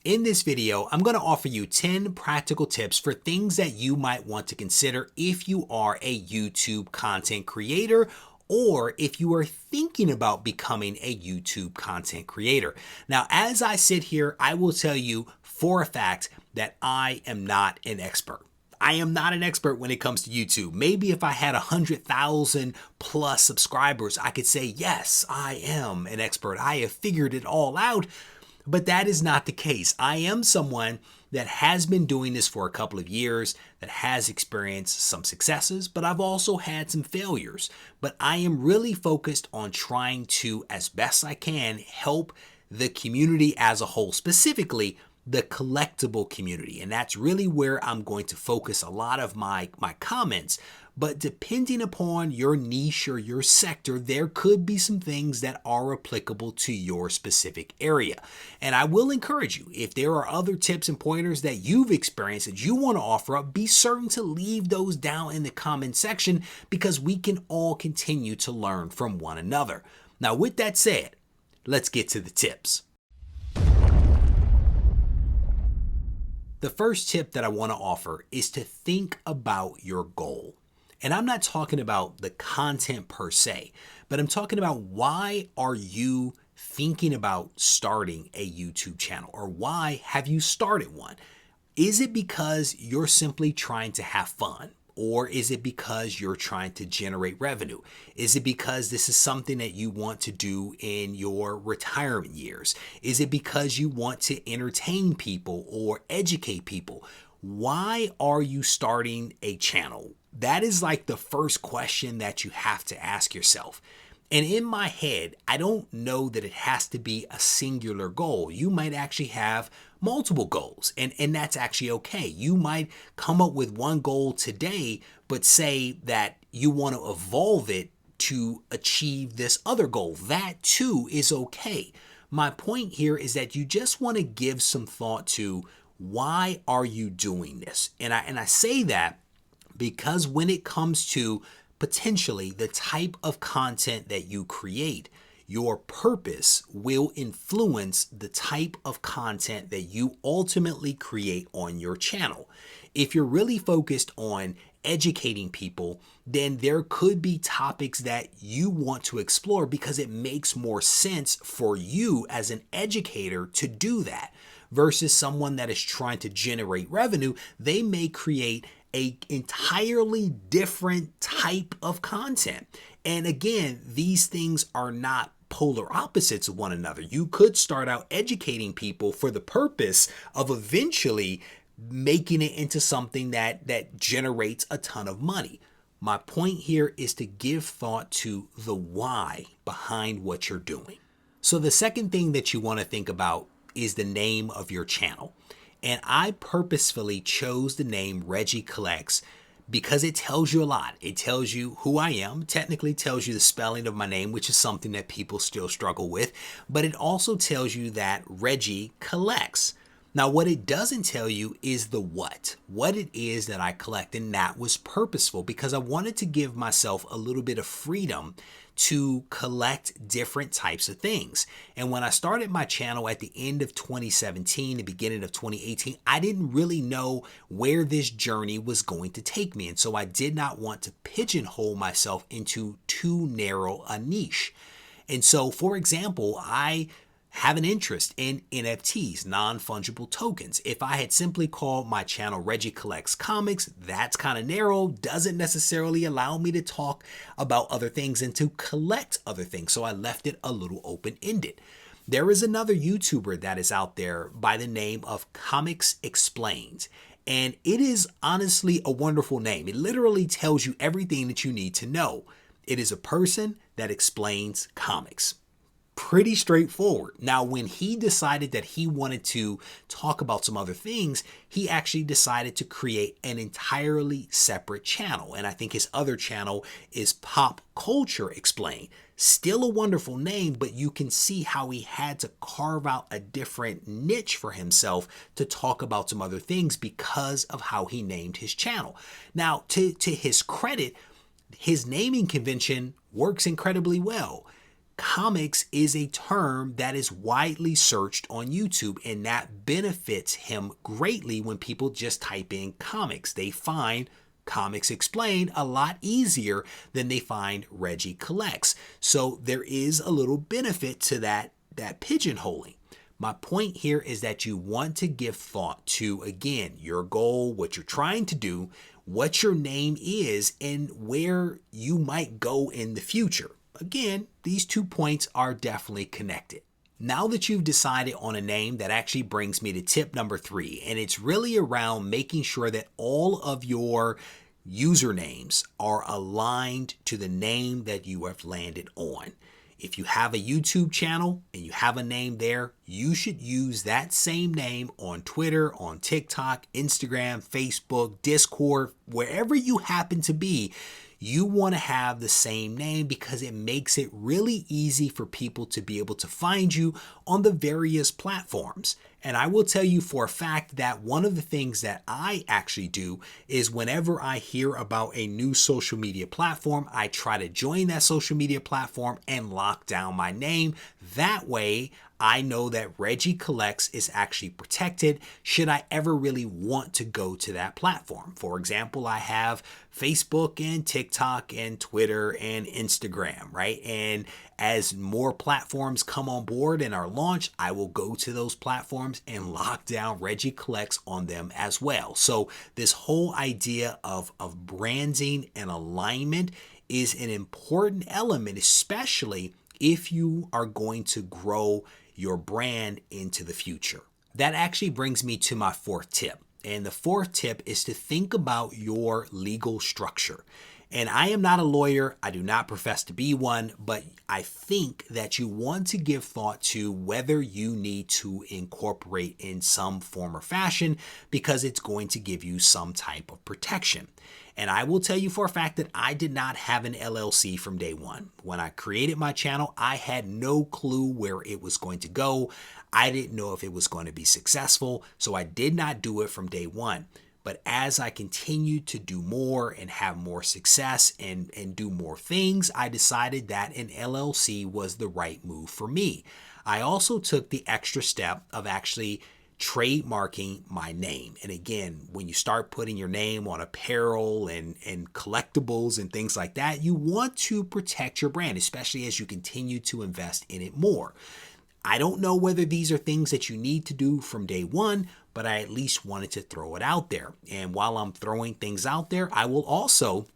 In this video, I'm going to offer you 10 practical tips for things that you might want to consider if you are a YouTube content creator or if you are thinking about becoming a YouTube content creator. Now, as I sit here, I will tell you for a fact that I am not an expert. I am not an expert when it comes to YouTube. Maybe if I had 100,000 plus subscribers, I could say, yes, I am an expert. I have figured it all out. But that is not the case. I am someone that has been doing this for a couple of years, that has experienced some successes, but I've also had some failures. But I am really focused on trying to, as best I can, help the community as a whole, specifically the collectible community. And that's really where I'm going to focus a lot of my comments. But depending upon your niche or your sector, there could be some things that are applicable to your specific area. And I will encourage you, if there are other tips and pointers that you've experienced that you want to offer up, be certain to leave those down in the comment section because we can all continue to learn from one another. Now, with that said, let's get to the tips. The first tip that I want to offer is to think about your goal. And I'm not talking about the content per se, but I'm talking about why are you thinking about starting a YouTube channel, or why have you started one? Is it because you're simply trying to have fun? Or is it because you're trying to generate revenue? Is it because this is something that you want to do in your retirement years? Is it because you want to entertain people or educate people? Why are you starting a channel? That is like the first question that you have to ask yourself. And in my head, I don't know that it has to be a singular goal. You might actually have multiple goals, and that's actually okay. You might come up with one goal today, but say that you want to evolve it to achieve this other goal. That too is okay. My point here is that you just want to give some thought to why are you doing this? And I say that because when it comes to potentially the type of content that you create, your purpose will influence the type of content that you ultimately create on your channel. If you're really focused on educating people, then there could be topics that you want to explore because it makes more sense for you as an educator to do that versus someone that is trying to generate revenue. They may create an entirely different type of content. And again, these things are not polar opposites of one another. You could start out educating people for the purpose of eventually making it into something that generates a ton of money. My point here is to give thought to the why behind what you're doing. So the second thing that you want to think about is the name of your channel. And I purposefully chose the name Regie Collects because it tells you a lot. It tells you who I am, technically tells you the spelling of my name, which is something that people still struggle with, but it also tells you that Regie collects. Now, what it doesn't tell you is the what it is that I collect, and that was purposeful because I wanted to give myself a little bit of freedom to collect different types of things. And when I started my channel at the end of 2017, the beginning of 2018, I didn't really know where this journey was going to take me. And so I did not want to pigeonhole myself into too narrow a niche. And so, for example, I have an interest in NFTs, non-fungible tokens. If I had simply called my channel Regie Collects Comics, that's kind of narrow, doesn't necessarily allow me to talk about other things and to collect other things. So I left it a little open-ended. There is another YouTuber that is out there by the name of Comics Explained. And it is honestly a wonderful name. It literally tells you everything that you need to know. It is a person that explains comics. Pretty straightforward. Now, when he decided that he wanted to talk about some other things, he actually decided to create an entirely separate channel. And I think his other channel is Pop Culture Explained. Still a wonderful name, but you can see how he had to carve out a different niche for himself to talk about some other things because of how he named his channel. Now, to his credit, his naming convention works incredibly well. Comics is a term that is widely searched on YouTube, and that benefits him greatly when people just type in comics. They find Comics Explained a lot easier than they find Regie Collects. So there is a little benefit to that pigeonholing. My point here is that you want to give thought to, again, your goal, what you're trying to do, what your name is, and where you might go in the future. Again, these 2 points are definitely connected. Now that you've decided on a name, that actually brings me to tip number 3, and it's really around making sure that all of your usernames are aligned to the name that you have landed on. If you have a YouTube channel and you have a name there, you should use that same name on Twitter, on TikTok, Instagram, Facebook, Discord, wherever you happen to be. You want to have the same name because it makes it really easy for people to be able to find you on the various platforms. And I will tell you for a fact that one of the things that I actually do is whenever I hear about a new social media platform, I try to join that social media platform and lock down my name. That way, I know that Regie Collects is actually protected should I ever really want to go to that platform. For example, I have Facebook and TikTok and Twitter and Instagram, right? And as more platforms come on board and are launched, I will go to those platforms and lock down Regie Collects on them as well. So this whole idea of branding and alignment is an important element, especially if you are going to grow your brand into the future. That actually brings me to my 4th tip. And the 4th tip is to think about your legal structure. And I am not a lawyer. I do not profess to be one, but I think that you want to give thought to whether you need to incorporate in some form or fashion because it's going to give you some type of protection. And I will tell you for a fact that I did not have an LLC from day one. When I created my channel, I had no clue where it was going to go. I didn't know if it was going to be successful, so I did not do it from day one. But as I continued to do more and have more success and do more things, I decided that an LLC was the right move for me. I also took the extra step of actually trademarking my name. And again, when you start putting your name on apparel and collectibles and things like that, you want to protect your brand, especially as you continue to invest in it more. I don't know whether these are things that you need to do from day one, but I at least wanted to throw it out there. And while I'm throwing things out there, I will also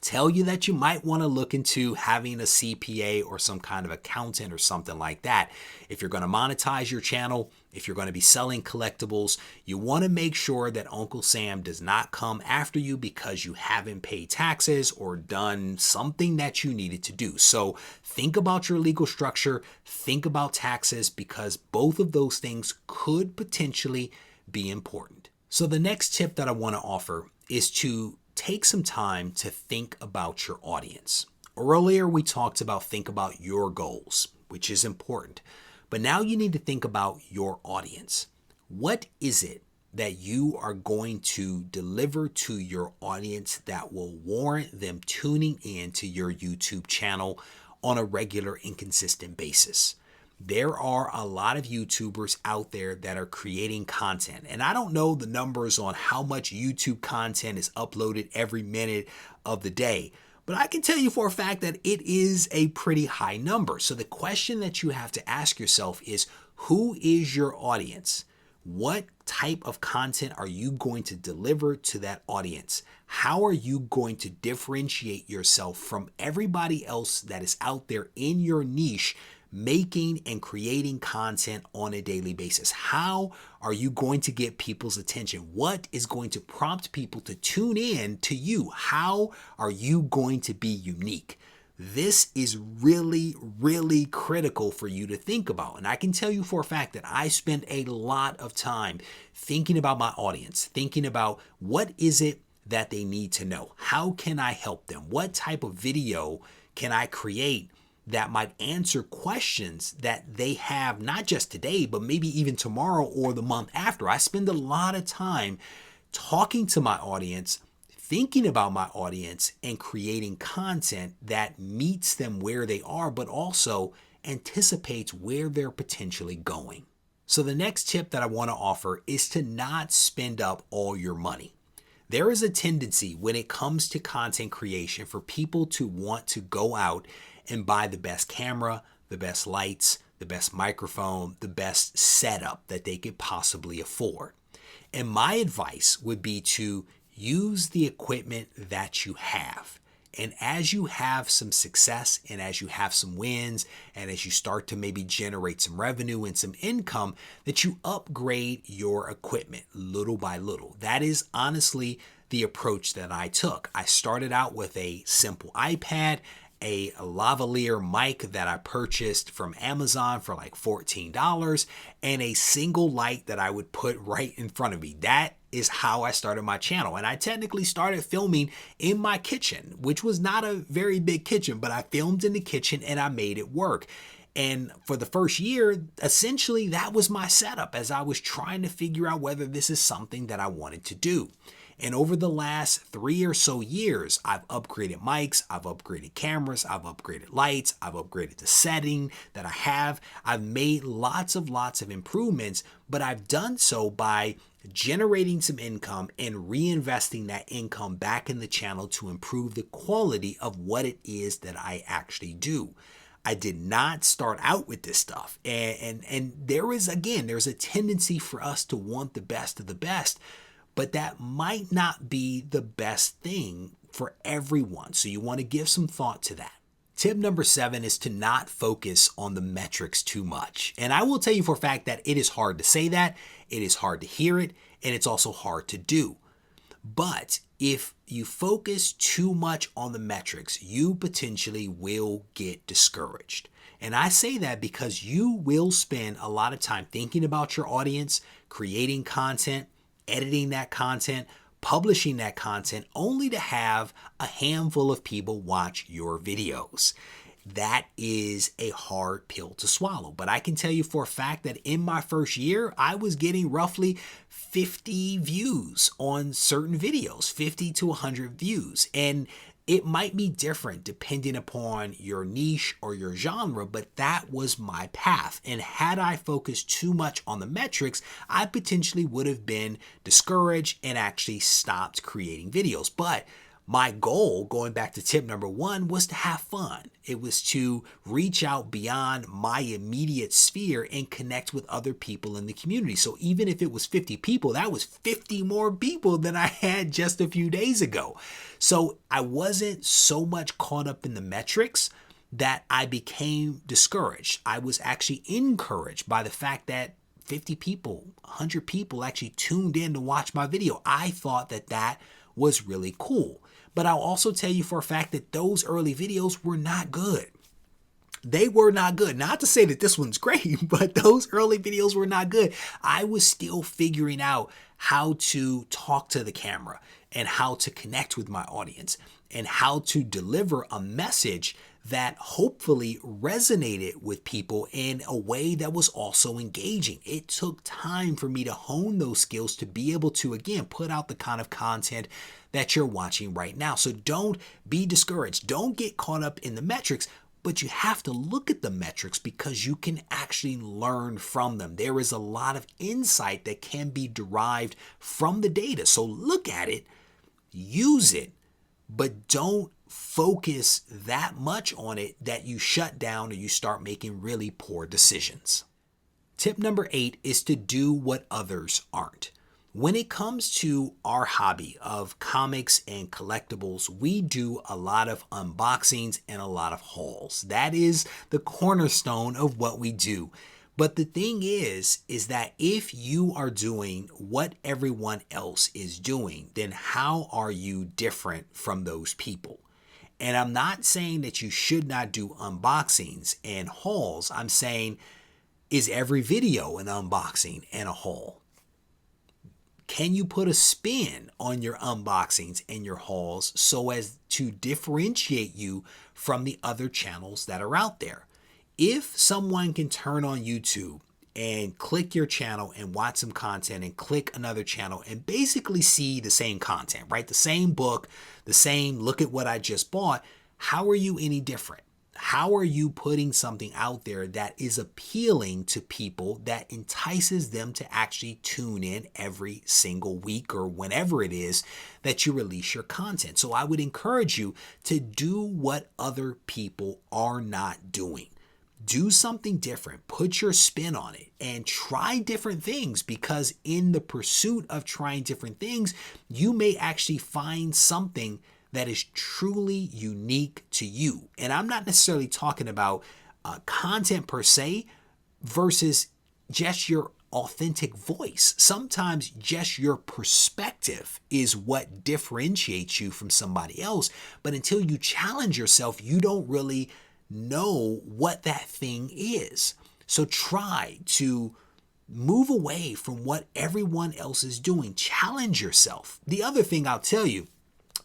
tell you that you might want to look into having a CPA or some kind of accountant or something like that. If you're going to monetize your channel, if you're going to be selling collectibles, you want to make sure that Uncle Sam does not come after you because you haven't paid taxes or done something that you needed to do. So think about your legal structure, think about taxes, because both of those things could potentially be important. So the next tip that I want to offer is to take some time to think about your audience. Earlier, we talked about think about your goals, which is important. But now you need to think about your audience. What is it that you are going to deliver to your audience that will warrant them tuning in to your YouTube channel on a regular and consistent basis? There are a lot of YouTubers out there that are creating content. And I don't know the numbers on how much YouTube content is uploaded every minute of the day, but I can tell you for a fact that it is a pretty high number. So the question that you have to ask yourself is, who is your audience? What type of content are you going to deliver to that audience? How are you going to differentiate yourself from everybody else that is out there in your niche making and creating content on a daily basis? How are you going to get people's attention? What is going to prompt people to tune in to you? How are you going to be unique? This is really, really critical for you to think about. And I can tell you for a fact that I spend a lot of time thinking about my audience, thinking about what is it that they need to know? How can I help them? What type of video can I create that might answer questions that they have, not just today, but maybe even tomorrow or the month after? I spend a lot of time talking to my audience, thinking about my audience, and creating content that meets them where they are, but also anticipates where they're potentially going. So the next tip that I want to offer is to not spend up all your money. There is a tendency when it comes to content creation for people to want to go out and buy the best camera, the best lights, the best microphone, the best setup that they could possibly afford. And my advice would be to use the equipment that you have. And as you have some success and as you have some wins and as you start to maybe generate some revenue and some income, that you upgrade your equipment little by little. That is honestly the approach that I took. I started out with a simple iPad, a lavalier mic that I purchased from Amazon for like $14, and a single light that I would put right in front of me. That is how I started my channel. And I technically started filming in my kitchen, which was not a very big kitchen, but I filmed in the kitchen and I made it work. And for the first year, essentially that was my setup as I was trying to figure out whether this is something that I wanted to do. And over the last 3 or so years, I've upgraded mics, I've upgraded cameras, I've upgraded lights, I've upgraded the setting that I have. I've made lots of improvements, but I've done so by generating some income and reinvesting that income back in the channel to improve the quality of what it is that I actually do. I did not start out with this stuff. And there's a tendency for us to want the best of the best, but that might not be the best thing for everyone. So you want to give some thought to that. Tip number 7 is to not focus on the metrics too much. And I will tell you for a fact that it is hard to say that, it is hard to hear it, and it's also hard to do. But if you focus too much on the metrics, you potentially will get discouraged. And I say that because you will spend a lot of time thinking about your audience, creating content, editing that content, publishing that content, only to have a handful of people watch your videos. That is a hard pill to swallow. But I can tell you for a fact that in my first year, I was getting roughly 50 views on certain videos, 50 to 100 views. And it might be different depending upon your niche or your genre, but that was my path. And had I focused too much on the metrics, I potentially would have been discouraged and actually stopped creating videos. But my goal, going back to tip number 1, was to have fun. It was to reach out beyond my immediate sphere and connect with other people in the community. So even if it was 50 people, that was 50 more people than I had just a few days ago. So I wasn't so much caught up in the metrics that I became discouraged. I was actually encouraged by the fact that 50 people, 100 people actually tuned in to watch my video. I thought that that was really cool. But I'll also tell you for a fact that those early videos were not good. They were not good. Not to say that this one's great, but those early videos were not good. I was still figuring out how to talk to the camera and how to connect with my audience and how to deliver a message that hopefully resonated with people in a way that was also engaging. It took time for me to hone those skills to be able to, again, put out the kind of content that you're watching right now. So don't be discouraged. Don't get caught up in the metrics, but you have to look at the metrics because you can actually learn from them. There is a lot of insight that can be derived from the data. So look at it, use it, but don't focus that much on it that you shut down or you start making really poor decisions. Tip number 8 is to do what others aren't. When it comes to our hobby of comics and collectibles, we do a lot of unboxings and a lot of hauls. That is the cornerstone of what we do. But the thing is that if you are doing what everyone else is doing, then how are you different from those people? And I'm not saying that you should not do unboxings and hauls. I'm saying, is every video an unboxing and a haul? Can you put a spin on your unboxings and your hauls so as to differentiate you from the other channels that are out there? If someone can turn on YouTube and click your channel and watch some content and click another channel and basically see the same content, right? The same book, the same look at what I just bought, how are you any different? How are you putting something out there that is appealing to people, that entices them to actually tune in every single week or whenever it is that you release your content? So I would encourage you to do what other people are not doing. Do something different, put your spin on it, and try different things, because in the pursuit of trying different things, you may actually find something that is truly unique to you. And I'm not necessarily talking about content per se versus just your authentic voice. Sometimes just your perspective is what differentiates you from somebody else. But until you challenge yourself, you don't really know what that thing is. So try to move away from what everyone else is doing. Challenge yourself. The other thing I'll tell you,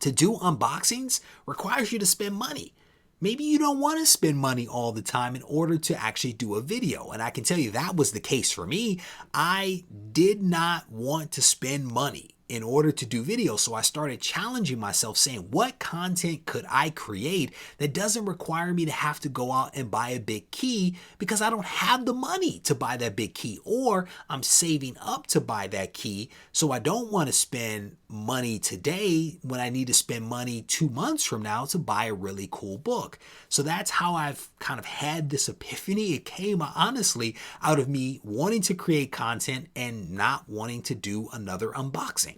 to do unboxings requires you to spend money. Maybe you don't want to spend money all the time in order to actually do a video. And I can tell you that was the case for me. I did not want to spend money in order to do videos. So I started challenging myself, saying, what content could I create that doesn't require me to have to go out and buy a big key, because I don't have the money to buy that big key, or I'm saving up to buy that key. So I don't want to spend money today when I need to spend money 2 months from now to buy a really cool book. So that's how I've kind of had this epiphany. It came honestly out of me wanting to create content and not wanting to do another unboxing.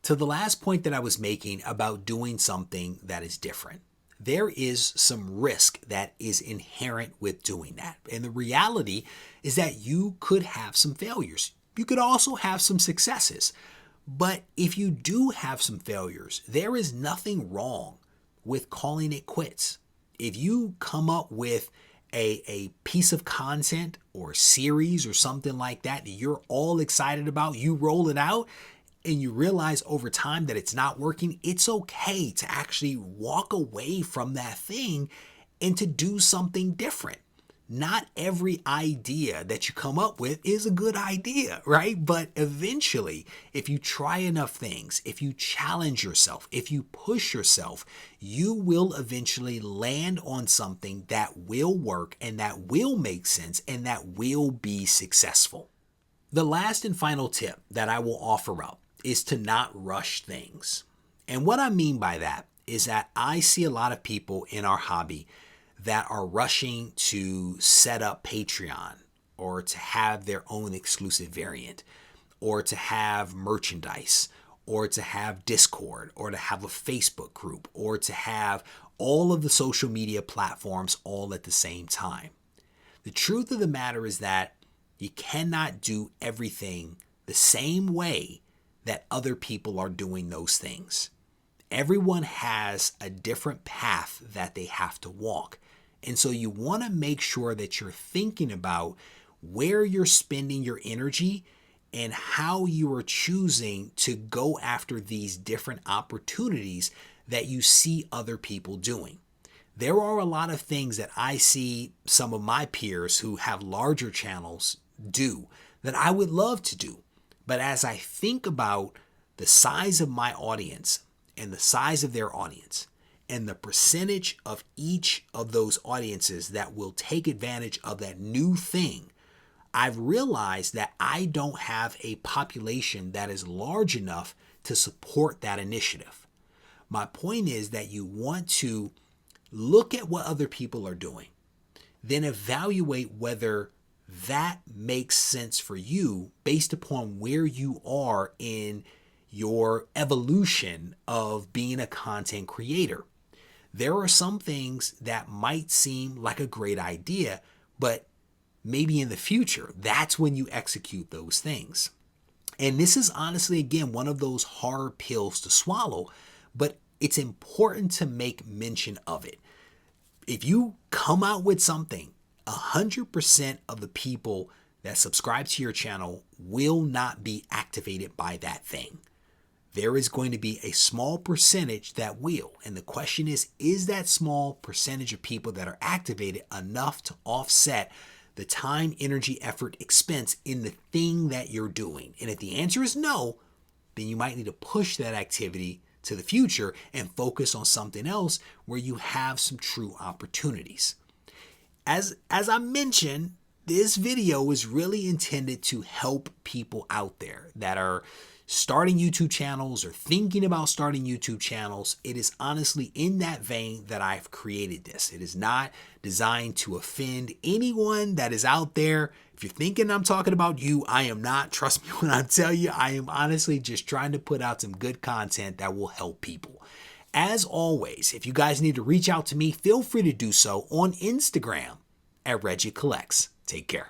To the last point that I was making about doing something that is different, there is some risk that is inherent with doing that. And the reality is that you could have some failures. You could also have some successes. But if you do have some failures, there is nothing wrong with calling it quits. If you come up with a piece of content or series or something like that you're all excited about, you roll it out, and you realize over time that it's not working, it's okay to actually walk away from that thing and to do something different. Not every idea that you come up with is a good idea, right? But eventually, if you try enough things, if you challenge yourself, if you push yourself, you will eventually land on something that will work and that will make sense and that will be successful. The last and final tip that I will offer up is to not rush things. And what I mean by that is that I see a lot of people in our hobby that are rushing to set up Patreon, or to have their own exclusive variant, or to have merchandise, or to have Discord, or to have a Facebook group, or to have all of the social media platforms all at the same time. The truth of the matter is that you cannot do everything the same way that other people are doing those things. Everyone has a different path that they have to walk. And so you want to make sure that you're thinking about where you're spending your energy and how you are choosing to go after these different opportunities that you see other people doing. There are a lot of things that I see some of my peers who have larger channels do that I would love to do. But as I think about the size of my audience and the size of their audience, and the percentage of each of those audiences that will take advantage of that new thing, I've realized that I don't have a population that is large enough to support that initiative. My point is that you want to look at what other people are doing, then evaluate whether that makes sense for you based upon where you are in your evolution of being a content creator. There are some things that might seem like a great idea, but maybe in the future, that's when you execute those things. And this is honestly, again, one of those hard pills to swallow, but it's important to make mention of it. If you come out with something, 100% of the people that subscribe to your channel will not be activated by that thing. There is going to be a small percentage that will. And the question is that small percentage of people that are activated enough to offset the time, energy, effort, expense in the thing that you're doing? And if the answer is no, then you might need to push that activity to the future and focus on something else where you have some true opportunities. As I mentioned, this video is really intended to help people out there that are starting YouTube channels or thinking about starting YouTube channels. It is honestly in that vein that I've created this. It is not designed to offend anyone that is out there. If you're thinking I'm talking about you, I am not. Trust me when I tell you, I am honestly just trying to put out some good content that will help people. As always, if you guys need to reach out to me, feel free to do so on Instagram at Regie Collects. Take care.